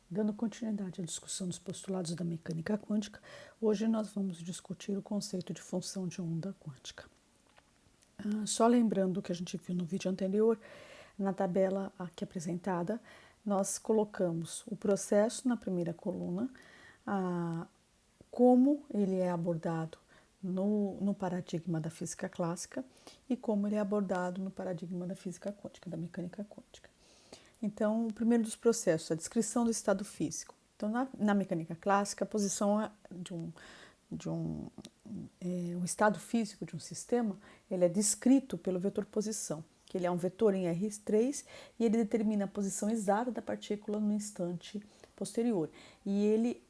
Dando continuidade à discussão dos postulados da mecânica quântica, hoje nós vamos discutir o conceito de função de onda quântica. Só lembrando o que a gente viu no vídeo anterior, na tabela aqui apresentada, nós colocamos o processo na primeira coluna, como ele é abordado no paradigma da física clássica e como ele é abordado no paradigma da física quântica, da mecânica quântica. Então, o primeiro dos processos, a descrição do estado físico. Então, na mecânica clássica, a posição o estado físico de um sistema, ele é descrito pelo vetor posição, que ele é um vetor em R3 e ele determina a posição exata da partícula no instante posterior. E ele,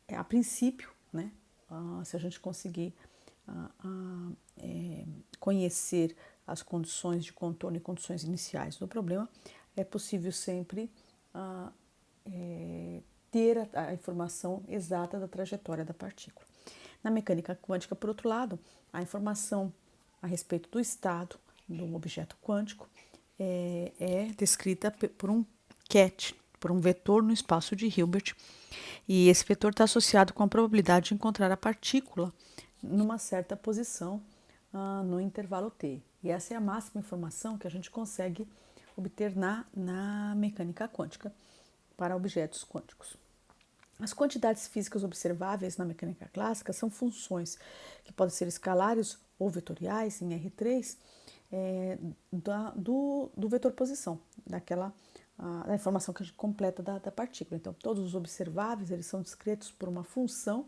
a princípio, né, se a gente conseguir conhecer as condições de contorno e condições iniciais do problema, é possível sempre ter a informação exata da trajetória da partícula. Na mecânica quântica, por outro lado, a informação a respeito do estado do objeto quântico é descrita por um ket, por um vetor no espaço de Hilbert, e esse vetor está associado com a probabilidade de encontrar a partícula numa certa posição no intervalo t. E essa é a máxima informação que a gente consegue obter na mecânica quântica para objetos quânticos. As quantidades físicas observáveis na mecânica clássica são funções que podem ser escalares ou vetoriais em R3 do vetor posição, da informação que a gente completa da partícula. Então, todos os observáveis eles são descritos por uma função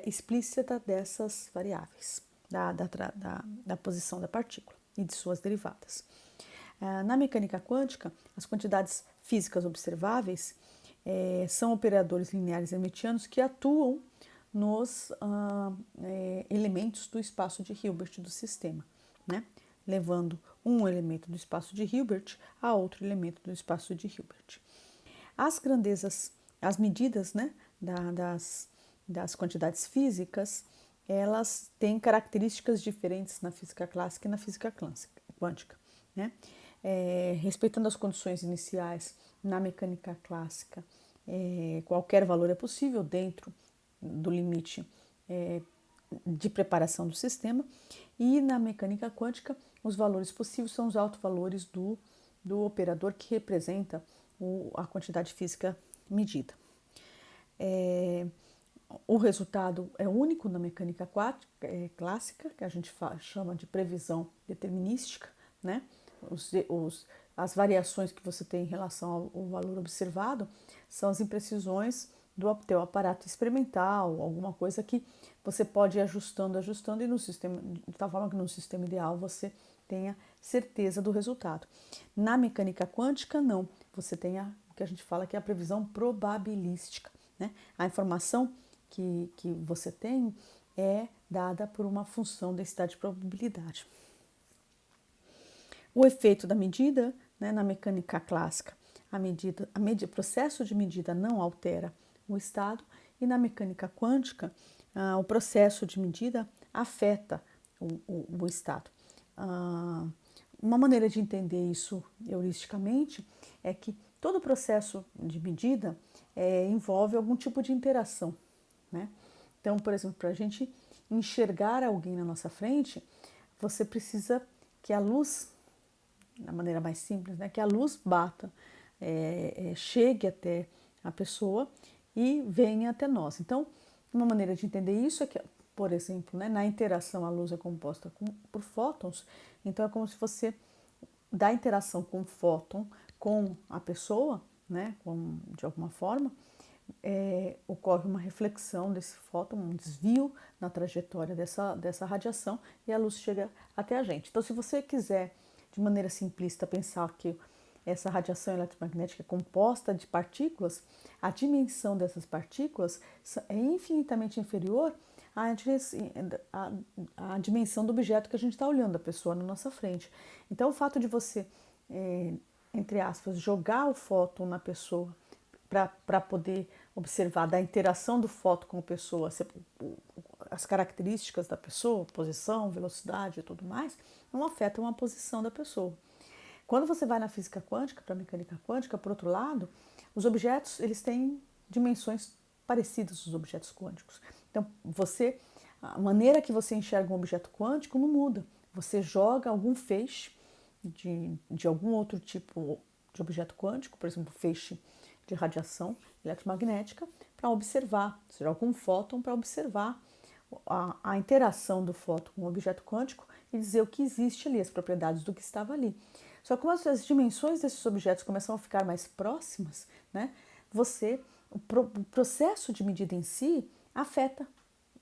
explícita dessas variáveis, da posição da partícula e de suas derivadas. Na mecânica quântica, as quantidades físicas observáveis são operadores lineares hermitianos que atuam nos elementos do espaço de Hilbert do sistema, né? Levando um elemento do espaço de Hilbert a outro elemento do espaço de Hilbert. As grandezas, as medidas, né, das quantidades físicas, elas têm características diferentes na física clássica e na física quântica, né? Respeitando as condições iniciais na mecânica clássica, qualquer valor é possível dentro do limite de preparação do sistema, e na mecânica quântica os valores possíveis são os autovalores do operador que representa a quantidade física medida. O resultado é único na mecânica clássica, que a gente chama de previsão determinística, né? As variações que você tem em relação ao valor observado são as imprecisões do teu aparato experimental, alguma coisa que você pode ir ajustando e no sistema, de tal forma que no sistema ideal você tenha certeza do resultado. Na mecânica quântica, não. Você tem o que a gente fala que é a previsão probabilística, né? A informação que você tem é dada por uma função densidade de probabilidade. O efeito da medida, né, na mecânica clássica, o processo de medida não altera o estado, e na mecânica quântica, o processo de medida afeta o estado. Uma maneira de entender isso heuristicamente é que todo processo de medida envolve algum tipo de interação, né? Então, por exemplo, para a gente enxergar alguém na nossa frente, você precisa que a luz, da maneira mais simples, né, que a luz bata, chegue até a pessoa e venha até nós. Então, uma maneira de entender isso é que, por exemplo, né, na interação a luz é composta por fótons, então é como se você, da interação com o fóton com a pessoa, né, de alguma forma, ocorre uma reflexão desse fóton, um desvio na trajetória dessa radiação e a luz chega até a gente. Então, se você quiser, de maneira simplista, pensar que essa radiação eletromagnética é composta de partículas, a dimensão dessas partículas é infinitamente inferior à dimensão do objeto que a gente está olhando, a pessoa na nossa frente. Então, o fato de você, entre aspas, jogar o fóton na pessoa para poder observar da interação do fóton com a pessoa, as características da pessoa, posição, velocidade e tudo mais, não afetam a posição da pessoa. Quando você vai na física quântica, para a mecânica quântica, por outro lado, os objetos eles têm dimensões parecidas aos objetos quânticos. Então, a maneira que você enxerga um objeto quântico não muda. Você joga algum feixe de algum outro tipo de objeto quântico, por exemplo, feixe de radiação eletromagnética, para observar, ou seja, algum fóton para observar a interação do fóton com o objeto quântico e dizer o que existe ali, as propriedades do que estava ali. Só que quando as dimensões desses objetos começam a ficar mais próximas, né, o processo de medida em si afeta.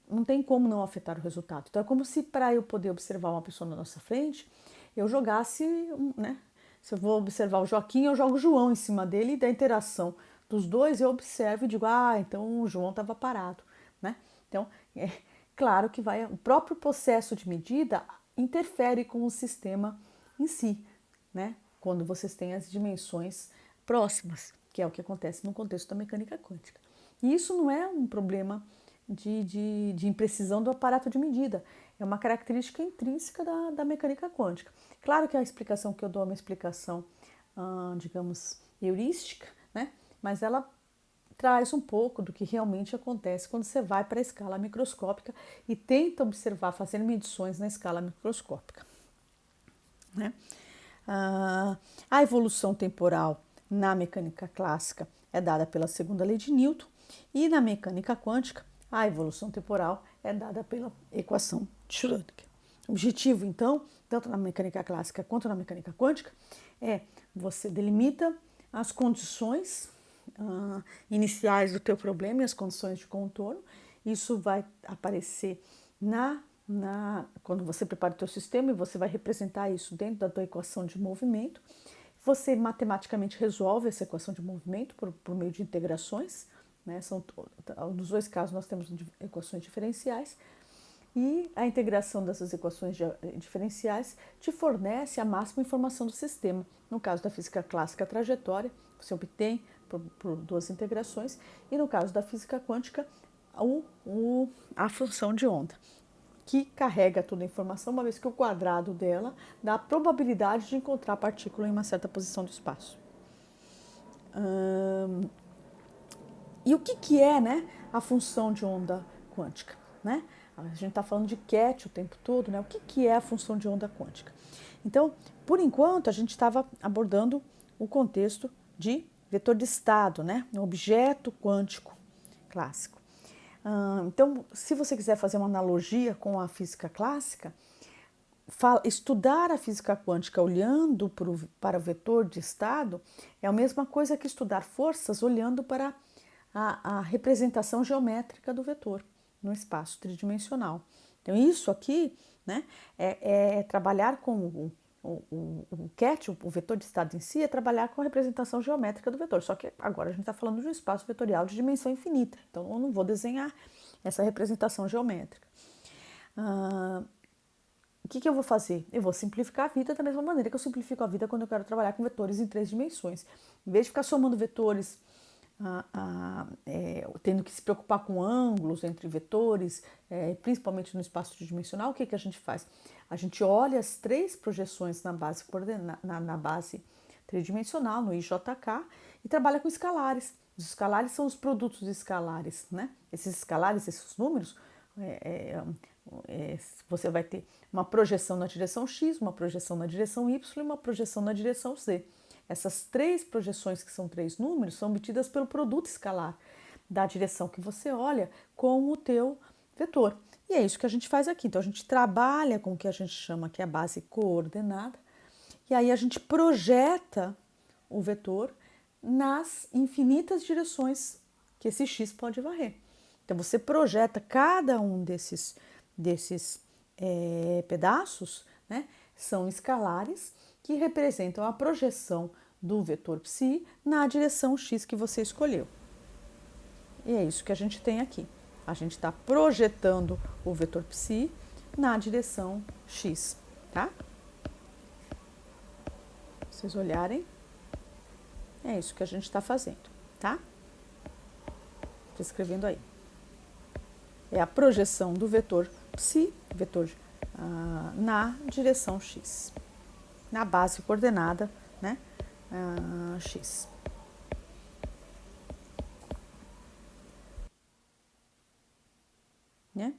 Não tem como não afetar o resultado. Então é como se para eu poder observar uma pessoa na nossa frente, eu jogasse, né? Se eu vou observar o Joaquim, eu jogo o João em cima dele e da interação dos dois eu observo e digo, então o João estava parado, né? Então, é claro que o próprio processo de medida interfere com o sistema em si, né? Quando vocês têm as dimensões próximas, que é o que acontece no contexto da mecânica quântica. E isso não é um problema de imprecisão do aparato de medida, é uma característica intrínseca da mecânica quântica. Claro que a explicação que eu dou é uma explicação, digamos, heurística, né? Mas ela traz um pouco do que realmente acontece quando você vai para a escala microscópica e tenta observar, fazer medições na escala microscópica, né? A evolução temporal na mecânica clássica é dada pela segunda lei de Newton e na mecânica quântica a evolução temporal é dada pela equação de Schrödinger. O objetivo, então, tanto na mecânica clássica quanto na mecânica quântica, você delimita as condições iniciais do teu problema e as condições de contorno. Isso vai aparecer quando você prepara o teu sistema e você vai representar isso dentro da tua equação de movimento. Você matematicamente resolve essa equação de movimento por meio de integrações, né? Nos dois casos nós temos equações diferenciais e a integração dessas equações diferenciais te fornece a máxima informação do sistema. No caso da física clássica, a trajetória você obtém por duas integrações e no caso da física quântica, a função de onda, que carrega toda a informação, uma vez que o quadrado dela dá a probabilidade de encontrar a partícula em uma certa posição do espaço. E o que é, né, a função de onda quântica? Né? A gente está falando de Ket o tempo todo, né? O que é a função de onda quântica? Então, por enquanto, a gente estava abordando o contexto de vetor de estado, né? Um objeto quântico clássico. Então, se você quiser fazer uma analogia com a física clássica, estudar a física quântica olhando para o vetor de estado é a mesma coisa que estudar forças olhando para a representação geométrica do vetor no espaço tridimensional. Então, isso aqui, né, é trabalhar com o Ket, o vetor de estado em si, é trabalhar com a representação geométrica do vetor. Só que agora a gente está falando de um espaço vetorial de dimensão infinita. Então, eu não vou desenhar essa representação geométrica. O que eu vou fazer? Eu vou simplificar a vida da mesma maneira que eu simplifico a vida quando eu quero trabalhar com vetores em 3 dimensões. Em vez de ficar somando vetores, tendo que se preocupar com ângulos entre vetores, principalmente no espaço tridimensional, o que a gente faz? A gente olha as 3 projeções na base tridimensional, no IJK, e trabalha com escalares. Os escalares são os produtos escalares, né? Esses escalares, esses números, você vai ter uma projeção na direção X, uma projeção na direção Y e uma projeção na direção Z. Essas 3 projeções, que são 3 números, são obtidas pelo produto escalar da direção que você olha com o teu vetor. E é isso que a gente faz aqui. Então, a gente trabalha com o que a gente chama que é a base coordenada, e aí a gente projeta o vetor nas infinitas direções que esse X pode varrer. Então, você projeta cada um desses pedaços, né, são escalares que representam a projeção do vetor psi na direção x que você escolheu. E é isso que a gente tem aqui. A gente está projetando o vetor psi na direção x, tá? Se vocês olharem, é isso que a gente está fazendo, tá? Estou escrevendo aí. É a projeção do vetor psi, na direção x. na base coordenada, né, x. Né?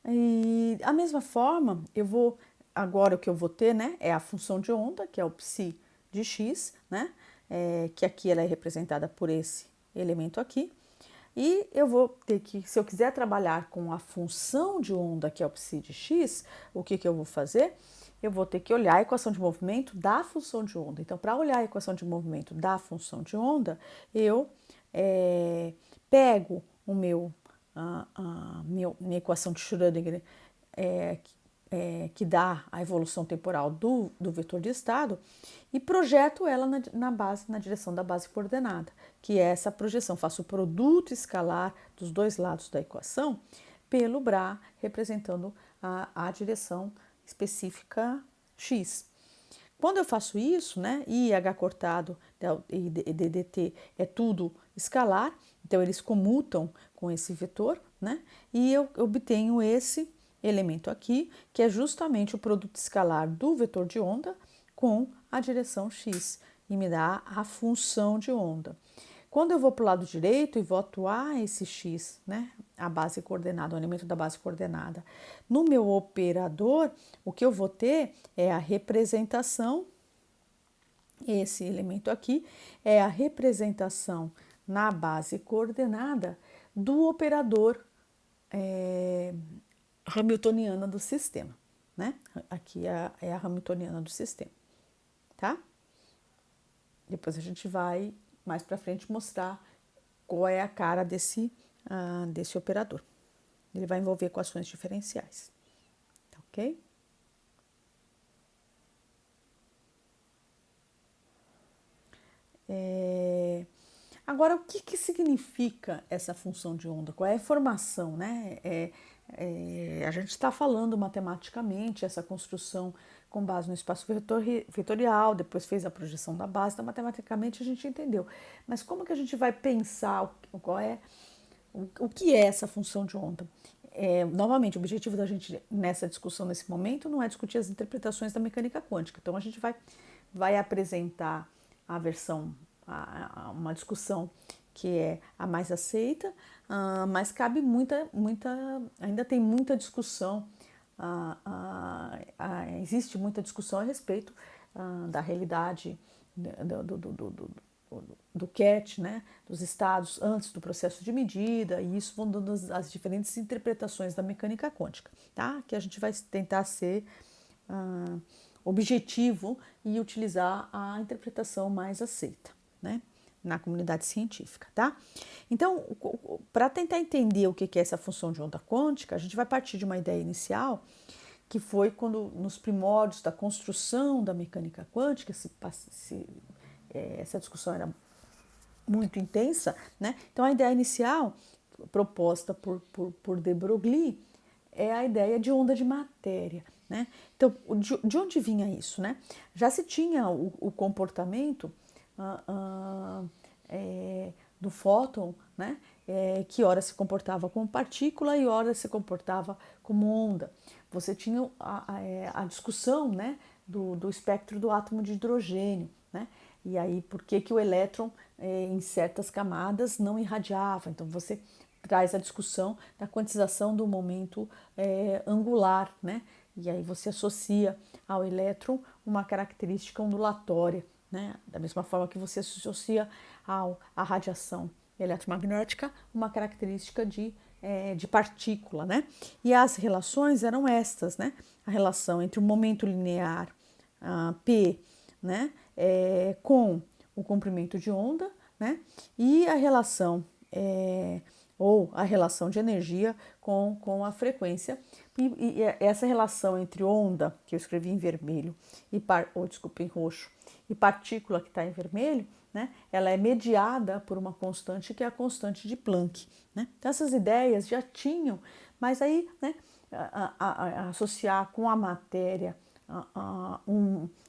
E a mesma forma, agora o que eu vou ter, né, é a função de onda, que é o psi de x, né, que aqui ela é representada por esse elemento aqui. E eu vou ter que, se eu quiser trabalhar com a função de onda, que é o psi de x, o que eu vou fazer? Eu vou ter que olhar a equação de movimento da função de onda. Então, para olhar a equação de movimento da função de onda, eu pego o minha equação de Schrödinger, que dá a evolução temporal do vetor de estado, e projeto ela na direção da base coordenada, que é essa projeção. Faço o produto escalar dos dois lados da equação pelo BRA, representando a direção específica x. Quando eu faço isso, né, I, H cortado e DDT é tudo escalar, então eles comutam com esse vetor, né, e eu obtenho esse elemento aqui, que é justamente o produto escalar do vetor de onda com a direção x, e me dá a função de onda. Quando eu vou para o lado direito e vou atuar esse x, né, a base coordenada, o elemento da base coordenada, no meu operador, o que eu vou ter é a representação, esse elemento aqui é a representação na base coordenada do operador hamiltoniana do sistema, né? Aqui é a hamiltoniana do sistema, tá? Depois a gente vai mais para frente mostrar qual é a cara desse operador. Ele vai envolver equações diferenciais, tá ok? Agora, o que significa essa função de onda? Qual é a informação, né? A gente está falando matematicamente essa construção com base no espaço vetorial, depois fez a projeção da base, então matematicamente a gente entendeu. Mas como que a gente vai pensar o que é essa função de onda? Novamente, o objetivo da gente nessa discussão, nesse momento, não é discutir as interpretações da mecânica quântica. Então, a gente vai apresentar a versão, uma discussão que é a mais aceita, mas cabe ainda tem muita discussão, existe muita discussão a respeito da realidade do CAT, né, dos estados antes do processo de medida, e isso vão dando as diferentes interpretações da mecânica quântica, tá? Que a gente vai tentar ser objetivo e utilizar a interpretação mais aceita, né, na comunidade científica, tá? Então, para tentar entender o que é essa função de onda quântica, a gente vai partir de uma ideia inicial, que foi quando, nos primórdios da construção da mecânica quântica, essa discussão era muito intensa, né? Então, a ideia inicial proposta por de Broglie é a ideia de onda de matéria, né? Então, de onde vinha isso, né? Já se tinha o comportamento do fóton, né? Que ora se comportava como partícula e ora se comportava como onda. Você tinha a discussão, né, do espectro do átomo de hidrogênio, né? E aí, por que o elétron em certas camadas não irradiava? Então, você traz a discussão da quantização do momento angular, né? E aí você associa ao elétron uma característica ondulatória, né? Da mesma forma que você associa à radiação eletromagnética uma característica de partícula, né? E as relações eram estas, né? A relação entre o momento linear P, né, com o comprimento de onda, né, e a relação ou a relação de energia com a frequência. E essa relação entre onda, que eu escrevi em vermelho, em roxo, e partícula, que está em vermelho, né, ela é mediada por uma constante que é a constante de Planck, né? Então, essas ideias já tinham, mas aí, né, associar com a matéria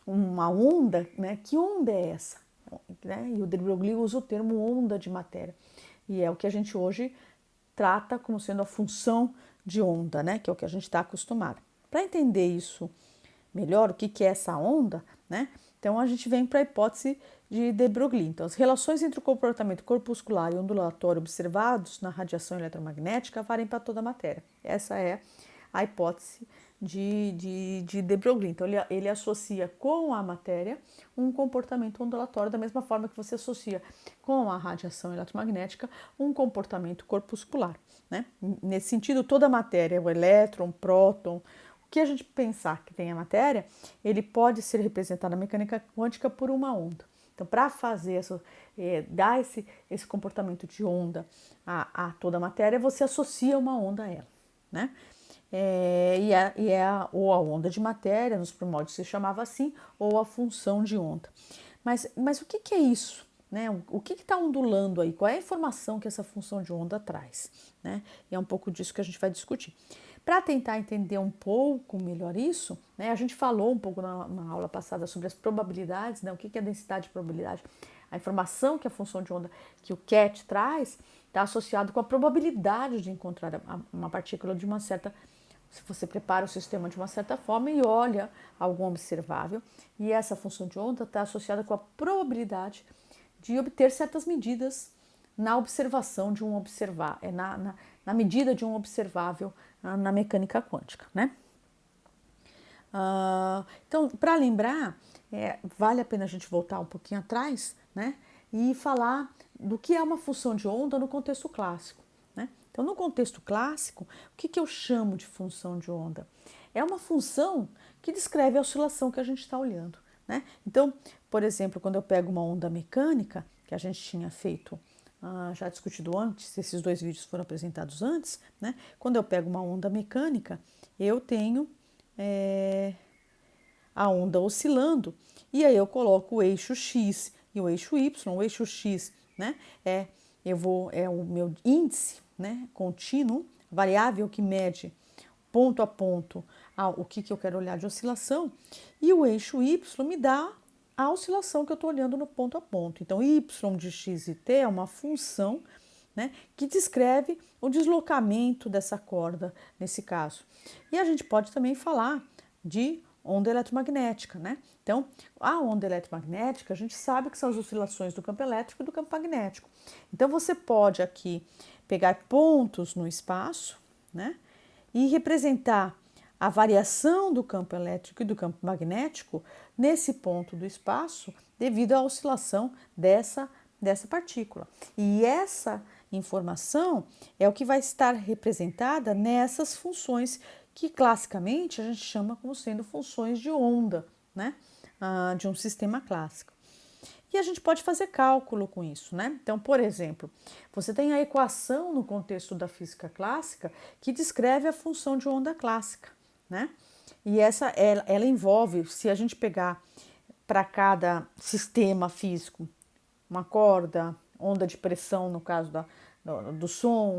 uma onda, né? Que onda é essa? Né? E o de Broglie usa o termo onda de matéria, e é o que a gente hoje trata como sendo a função de onda, né? Que é o que a gente está acostumado. Para entender isso melhor o que é essa onda, né? Então a gente vem para a hipótese de de Broglie. Então, as relações entre o comportamento corpuscular e ondulatório observados na radiação eletromagnética valem para toda a matéria. Essa é a hipótese de de Broglie. Então, ele associa com a matéria um comportamento ondulatório, da mesma forma que você associa com a radiação eletromagnética um comportamento corpuscular, né? Nesse sentido, toda a matéria, o elétron, o próton, o que a gente pensar que tem a matéria, ele pode ser representado na mecânica quântica por uma onda. Então, para fazer dar esse comportamento de onda a toda a matéria, você associa uma onda a ela, né? Ou a onda de matéria, nos primórdios se chamava assim, ou a função de onda. Mas o que é isso? Né? O que está ondulando aí? Qual é a informação que essa função de onda traz? Né? E é um pouco disso que a gente vai discutir. Para tentar entender um pouco melhor isso, né, a gente falou um pouco na aula passada sobre as probabilidades, né, o que é densidade e probabilidade. A informação que a função de onda que o CAT traz está associado com a probabilidade de encontrar uma partícula de uma certa. Se você prepara o sistema de uma certa forma e olha algum observável, e essa função de onda está associada com a probabilidade de obter certas medidas na observação de um na medida de um observável na mecânica quântica, né? Então, para lembrar, vale a pena a gente voltar um pouquinho atrás, né? E falar do que é uma função de onda no contexto clássico, né? Então, no contexto clássico, o que eu chamo de função de onda? É uma função que descreve a oscilação que a gente está olhando, né? Então, por exemplo, quando eu pego uma onda mecânica, que a gente tinha feito, já discutido antes, esses dois vídeos foram apresentados antes, né? Quando eu pego uma onda mecânica, eu tenho a onda oscilando, e aí eu coloco o eixo X e o eixo Y. O eixo X, né, é o meu índice, né, contínuo, variável que mede ponto a ponto o que eu quero olhar de oscilação, e o eixo Y me dá a oscilação que eu estou olhando no ponto a ponto. Então, y de x e t é uma função, né, que descreve o deslocamento dessa corda nesse caso. E a gente pode também falar de onda eletromagnética, né? Então, a onda eletromagnética, a gente sabe que são as oscilações do campo elétrico e do campo magnético. Então, você pode aqui pegar pontos no espaço, né, e representar a variação do campo elétrico e do campo magnético nesse ponto do espaço devido à oscilação dessa partícula. E essa informação é o que vai estar representada nessas funções que classicamente a gente chama como sendo funções de onda, né? De um sistema clássico. E a gente pode fazer cálculo com isso, né? Então, por exemplo, você tem a equação no contexto da física clássica que descreve a função de onda clássica, né? E ela envolve, se a gente pegar para cada sistema físico, uma corda, onda de pressão no caso do som,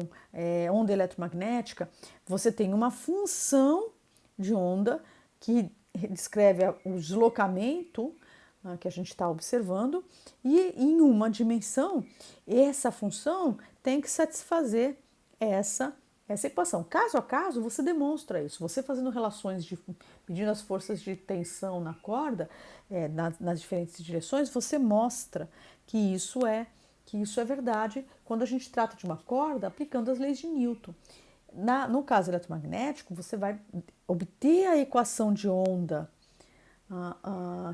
onda eletromagnética, você tem uma função de onda que descreve o deslocamento que a gente está observando, e em uma dimensão, essa função tem que satisfazer essa equação. Caso a caso, você demonstra isso. Você fazendo relações, medindo as forças de tensão na corda, nas diferentes direções, você mostra que isso é verdade quando a gente trata de uma corda aplicando as leis de Newton. No caso eletromagnético, você vai obter a equação de onda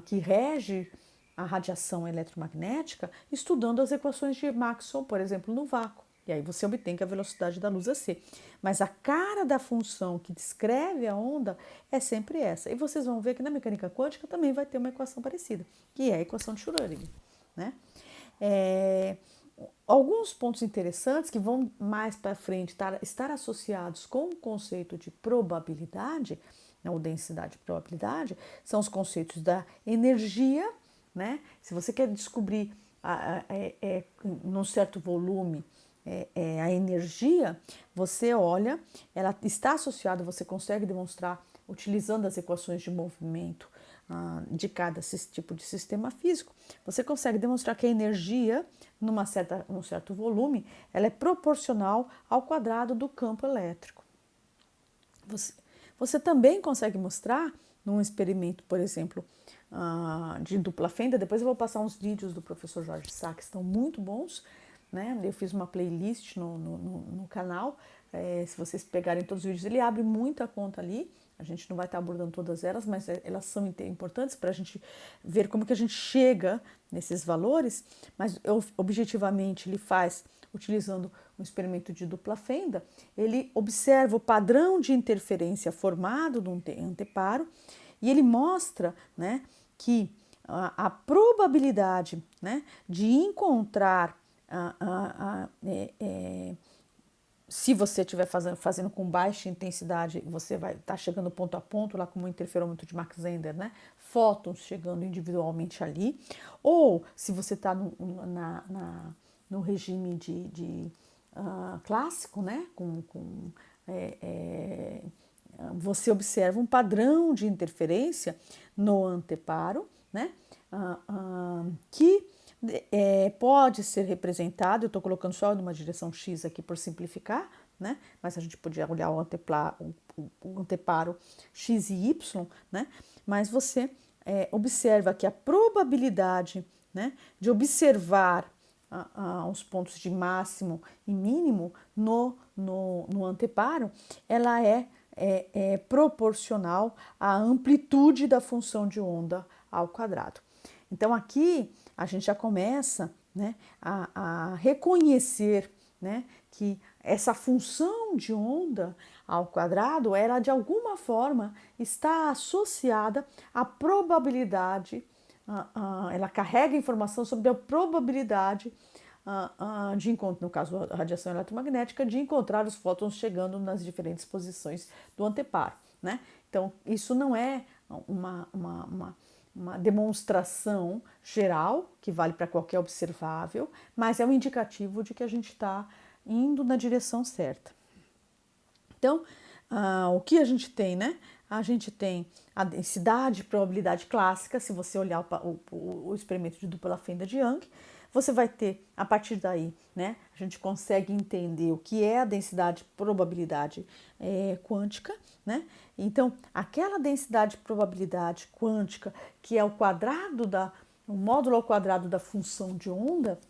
que rege a radiação eletromagnética estudando as equações de Maxwell, por exemplo, no vácuo. E aí você obtém que a velocidade da luz é c. Mas a cara da função que descreve a onda é sempre essa. E vocês vão ver que na mecânica quântica também vai ter uma equação parecida, que é a equação de Schrödinger, né? Alguns pontos interessantes que vão mais para frente estar associados com o conceito de probabilidade, ou densidade e probabilidade, são os conceitos da energia, né? Se você quer descobrir num certo volume a energia, você olha, ela está associada, você consegue demonstrar utilizando as equações de movimento de cada tipo de sistema físico, você consegue demonstrar que a energia, num certo volume, ela é proporcional ao quadrado do campo elétrico. Você também consegue mostrar, num experimento, por exemplo, de dupla fenda. Depois eu vou passar uns vídeos do professor Jorge Sá, que estão muito bons, né? Eu fiz uma playlist no canal. Se vocês pegarem todos os vídeos, ele abre muita conta ali. A gente não vai estar abordando todas elas, mas elas são importantes para a gente ver como que a gente chega nesses valores. Mas objetivamente ele faz, utilizando um experimento de dupla fenda, ele observa o padrão de interferência formado no anteparo e ele mostra, né, que a probabilidade, né, de encontrar se você estiver fazendo com baixa intensidade, você vai estar chegando ponto a ponto, lá como o interferômetro de Mach-Zehnder, né? Fótons chegando individualmente ali. Ou se você está no regime de clássico, né? Você observa um padrão de interferência no anteparo, né? Que pode ser representado, eu estou colocando só numa direção X aqui por simplificar, né? Mas a gente podia olhar o anteparo X e Y, né? Mas você observa que a probabilidade, né, de observar os pontos de máximo e mínimo no anteparo, ela é proporcional à amplitude da função de onda ao quadrado. Então aqui a gente já começa, né, a reconhecer, né, que essa função de onda ao quadrado, ela de alguma forma está associada à probabilidade, ela carrega informação sobre a probabilidade de encontro, no caso a radiação eletromagnética, de encontrar os fótons chegando nas diferentes posições do anteparo, né? Então isso não é uma demonstração geral que vale para qualquer observável, mas é um indicativo de que a gente está indo na direção certa. Então, o que a gente tem, né? A gente tem a densidade, probabilidade clássica. Se você olhar o experimento de dupla fenda de Young, você vai ter, a partir daí, né? A gente consegue entender o que é a densidade probabilidade quântica, né? Então, aquela densidade probabilidade quântica, que é o módulo ao quadrado da função de onda,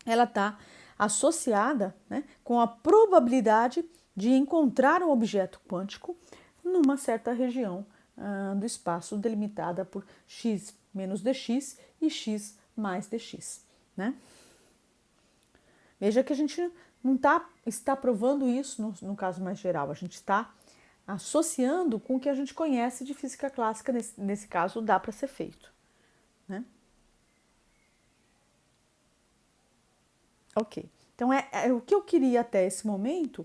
ela está associada, né, com a probabilidade de encontrar um objeto quântico numa certa região do espaço delimitada por x menos dx e x mais dx, né? Veja que a gente não está provando isso no caso mais geral, a gente está associando com o que a gente conhece de física clássica, nesse caso dá para ser feito, né? Ok, então o que eu queria até esse momento,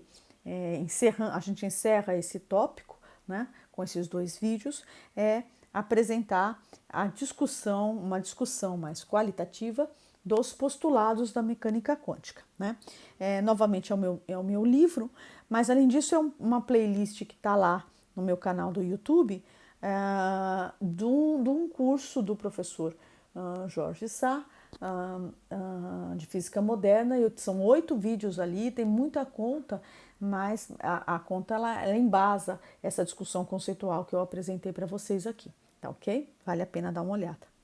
a gente encerra esse tópico, né, com esses dois vídeos, é apresentar uma discussão mais qualitativa dos postulados da mecânica quântica, né? Novamente é o meu livro, mas além disso é uma playlist que está lá no meu canal do YouTube, de um curso do professor Jorge Sá, de física moderna. São 8 vídeos ali, tem muita conta, mas a conta ela embasa essa discussão conceitual que eu apresentei para vocês aqui, tá ok? Vale a pena dar uma olhada.